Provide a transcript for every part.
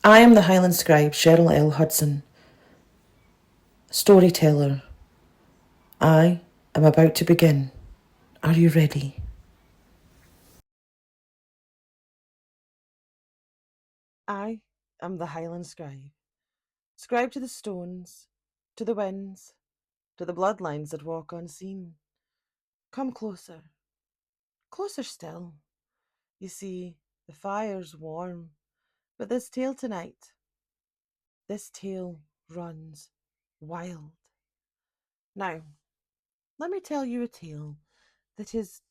I am the Highland scribe, Cheryl L. Hudson, storyteller. I am about to begin. Are you ready? I am the Highland scribe, scribe to the stones, to the winds, to the bloodlines that walk unseen. Come closer, closer still. You see, the fire's warm, but this tale tonight, this tale runs wild. Now, let me tell you a tale that is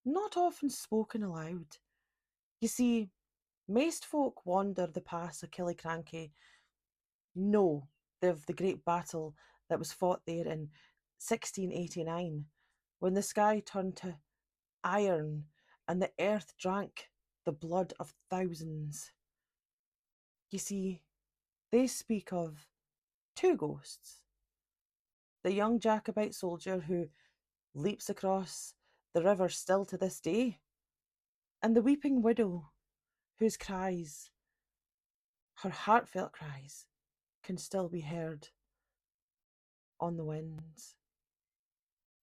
not often spoken aloud. You see, maist folk wander the pass of Killiecrankie know of the great battle that was fought there in 1689, when the sky turned to iron and the earth drank the blood of thousands. You see, they speak of two ghosts: the young Jacobite soldier who leaps across the river still to this day, and the weeping widow whose cries, her heartfelt cries, can still be heard on the winds.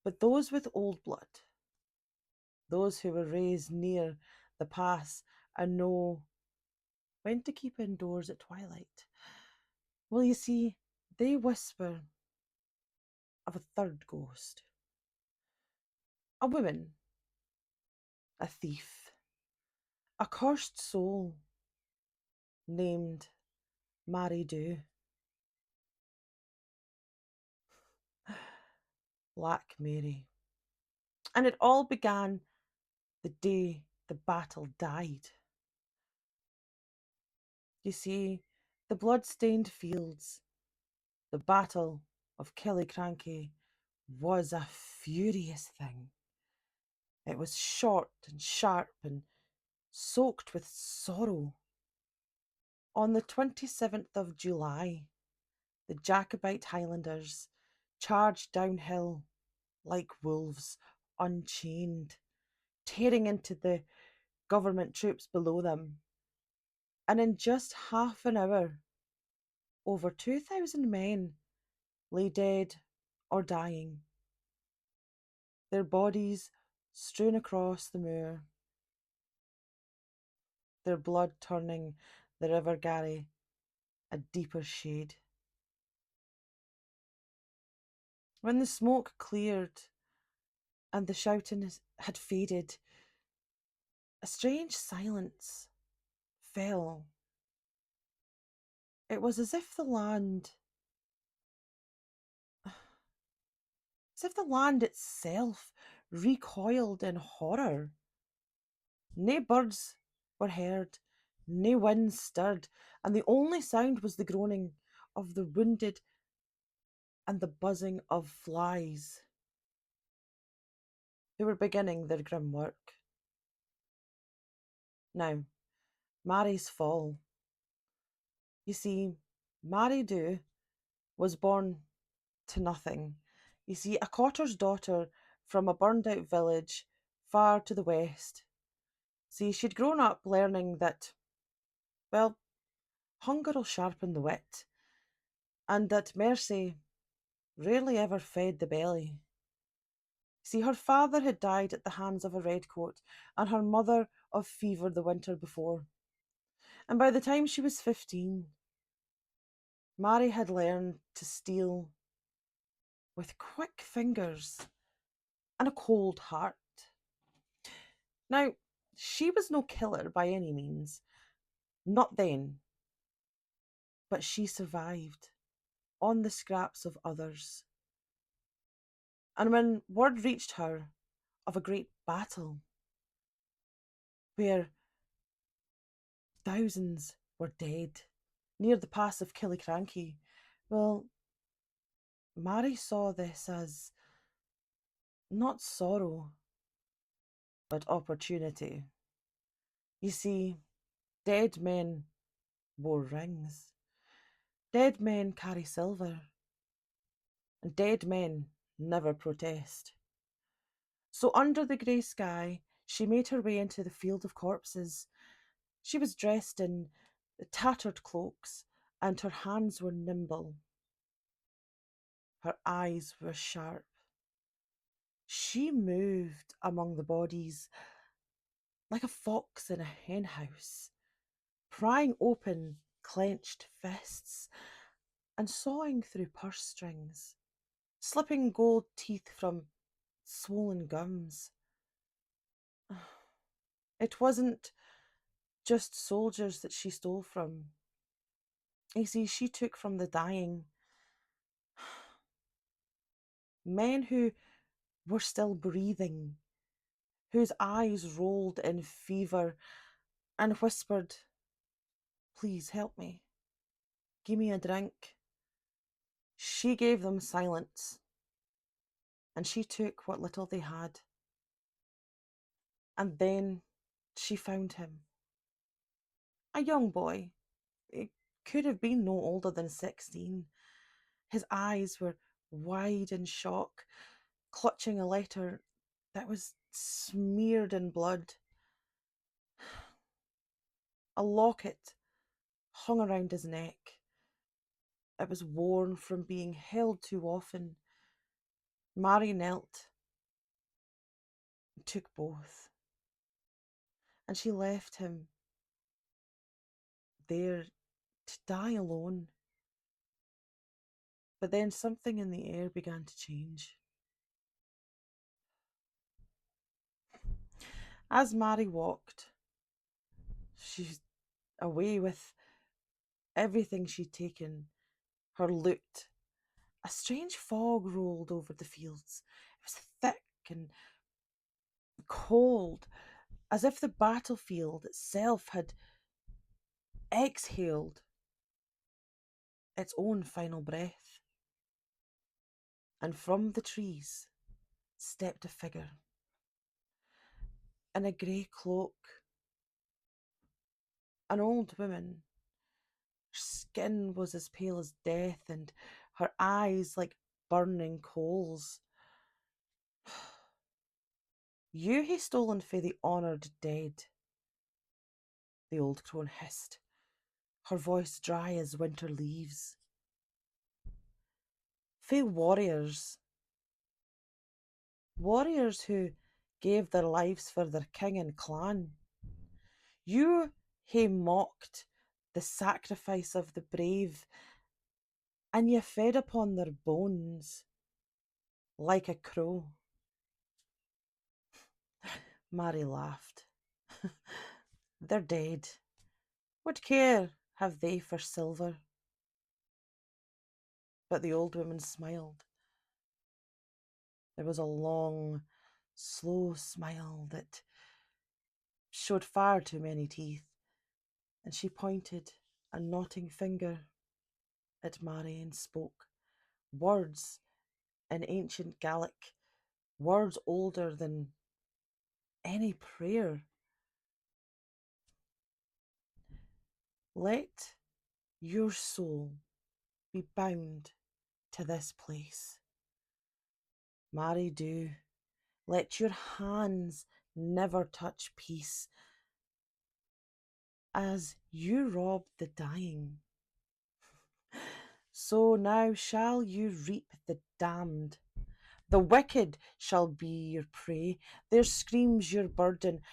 But those with old blood, those who were raised near the pass and know when to keep indoors at twilight, well, you see, they whisper of a third ghost, a woman, a thief, a cursed soul named Mary Dew. Black Mary. And it all began the day the battle died. You see, the blood-stained fields, the battle of Killiecrankie, was a furious thing. It was short and sharp and soaked with sorrow. On the 27th of July, the Jacobite Highlanders charged downhill like wolves, unchained, tearing into the government troops below them. And in just half an hour, over 2,000 men lay dead or dying, their bodies strewn across the moor, their blood turning the River Garry a deeper shade. When the smoke cleared and the shouting had faded, a strange silence fell. It was as if the land itself recoiled in horror. Nae birds were heard, nae winds stirred, and the only sound was the groaning of the wounded and the buzzing of flies who were beginning their grim work. Now, Mary's fall. You see, Mary Dew was born to nothing. You see, a cotter's daughter from a burned out village far to the west. See, she'd grown up learning that, well, hunger'll sharpen the wit, and that mercy rarely ever fed the belly. See, her father had died at the hands of a redcoat, and her mother of fever the winter before. And by the time she was 15, Mary had learned to steal with quick fingers and a cold heart. Now, she was no killer by any means, not then, but she survived on the scraps of others. And when word reached her of a great battle where thousands were dead near the pass of Killiecrankie, well, Mary saw this as not sorrow, but opportunity. You see, dead men wore rings, dead men carry silver, and dead men never protest. So under the grey sky, she made her way into the field of corpses. She was dressed in tattered cloaks, and her hands were nimble. Her eyes were sharp. She moved among the bodies like a fox in a henhouse, prying open clenched fists and sawing through purse strings, slipping gold teeth from swollen gums. It wasn't just soldiers that she stole from. You see, she took from the dying men who were still breathing, whose eyes rolled in fever and whispered, "Please help me. Give me a drink." She gave them silence, and she took what little they had. And then she found him. A young boy. He could have been no older than 16. His eyes were wide in shock, clutching a letter that was smeared in blood. A locket hung around his neck. It was worn from being held too often. Mary knelt and took both, and she left him there to die alone. But then something in the air began to change. As Mary walked, she's away with everything she'd taken, her loot. A strange fog rolled over the fields. It was thick and cold, as if the battlefield itself had exhaled its own final breath. And from the trees stepped a figure in a grey cloak, an old woman. Her skin was as pale as death, and her eyes like burning coals. "You hae stolen fae the honoured dead," the old crone hissed, her voice dry as winter leaves. "Fae warriors who gave their lives for their king and clan. You hae mocked the sacrifice of the brave, and ye fed upon their bones like a crow." Mary laughed. "They're dead. What care have they for silver?" But the old woman smiled. There was a long, slow smile that showed far too many teeth, and she pointed a knotting finger at Mary and spoke words in ancient Gaelic, words older than any prayer. "Let your soul be bound to this place. Mary, do. Let your hands never touch peace, as you rob the dying. So now shall you reap the damned. The wicked shall be your prey, their screams your burden,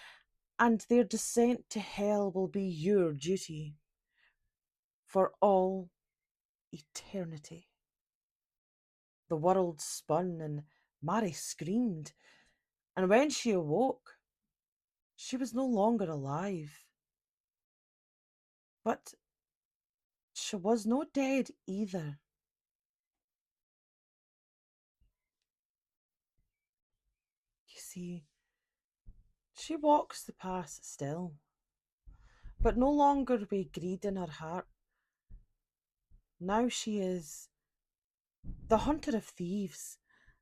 and their descent to hell will be your duty for all eternity." The world spun and Mary screamed, and when she awoke, she was no longer alive. But she was not dead either. You see, she walks the path still, but no longer with greed in her heart. Now she is the hunter of thieves,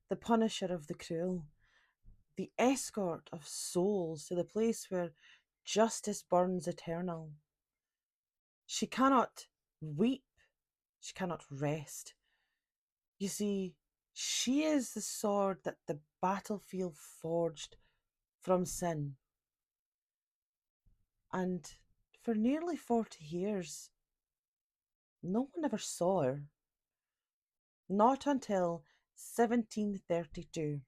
the punisher of the cruel, the escort of souls to the place where justice burns eternal. She cannot weep, she cannot rest. You see, she is the sword that the battlefield forged from sin. And for nearly 40 years, no one ever saw her. Not until 1732,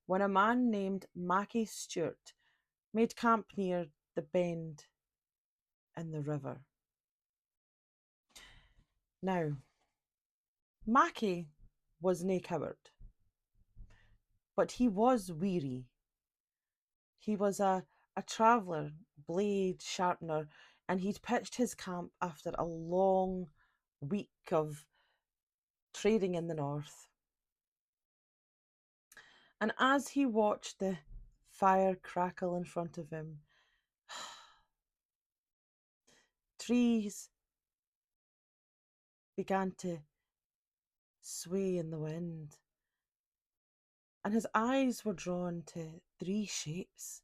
when a man named Mackie Stewart made camp near the bend in the river. Now, Mackie was nae coward, but he was weary. He was a traveller, blade sharpener, and he'd pitched his camp after a long week of trading in the north. And as he watched the fire crackle in front of him, trees began to sway in the wind, and his eyes were drawn to three shapes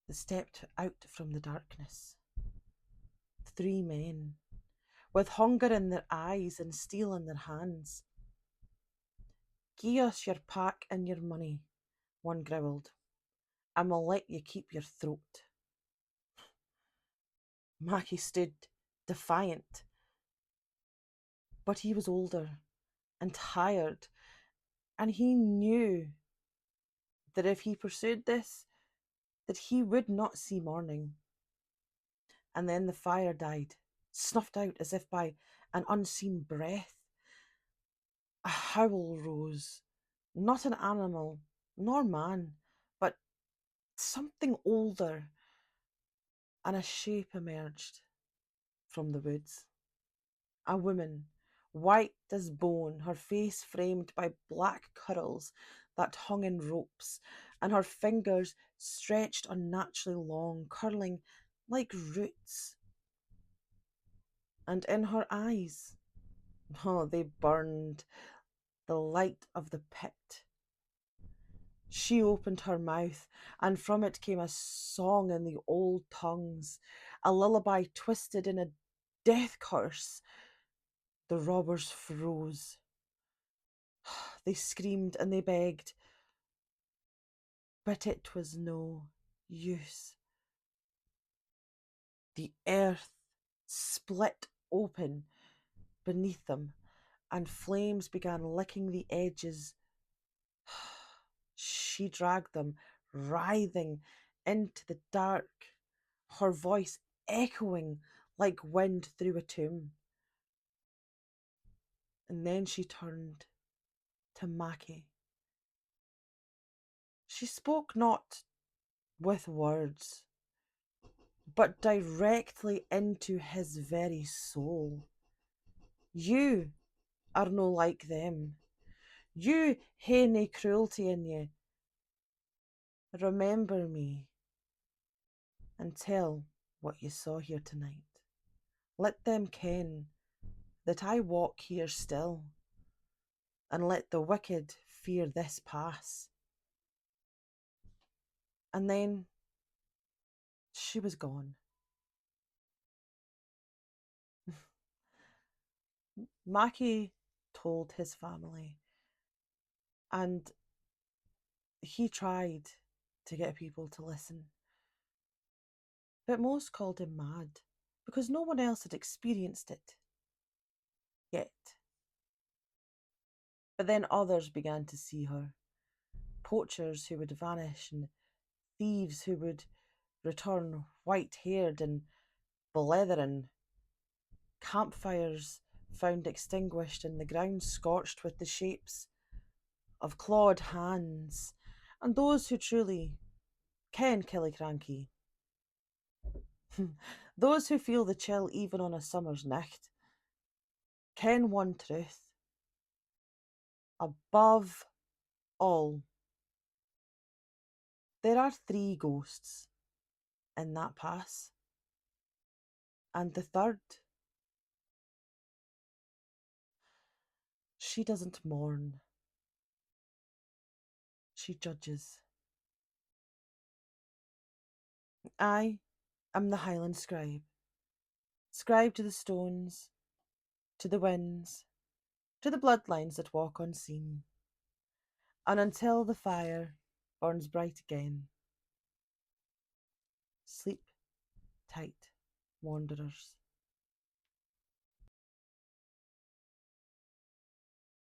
that stepped out from the darkness. Three men, with hunger in their eyes and steel in their hands. "Gie us your pack and your money," one growled, "and we'll let you keep your throat." Mackie stood defiant, but he was older and tired, and he knew that if he pursued this, that he would not see morning. And then the fire died, snuffed out as if by an unseen breath. A howl rose, not an animal, nor man, but something older, and a shape emerged from the woods. A woman, white as bone, her face framed by black curls that hung in ropes, and her fingers stretched unnaturally long, curling like roots. And in her eyes, oh, they burned the light of the pit. She opened her mouth, and from it came a song in the old tongues, a lullaby twisted in a death curse. The robbers froze. They screamed and they begged, but it was no use. The earth split open beneath them, and flames began licking the edges. She dragged them, writhing, into the dark, her voice echoing like wind through a tomb. And then she turned to Mackie. She spoke not with words, but directly into his very soul. "You are no like them. You hae nae cruelty in you. Remember me and tell what you saw here tonight. Let them ken that I walk here still, and let the wicked fear this pass." And then she was gone. Mackie told his family, and he tried to get people to listen, but most called him mad because no one else had experienced it yet. But then others began to see her, poachers who would vanish and thieves who would return white-haired and blethering, campfires found extinguished and the ground scorched with the shapes of clawed hands, and those who truly ken Killiecrankie, those who feel the chill even on a summer's night, ken one truth. Above all, there are three ghosts in that pass, and the third, she doesn't mourn, she judges. I am the Highland scribe, scribe to the stones, to the winds, to the bloodlines that walk unseen, and until the fire burns bright again, sleep tight. wanderers.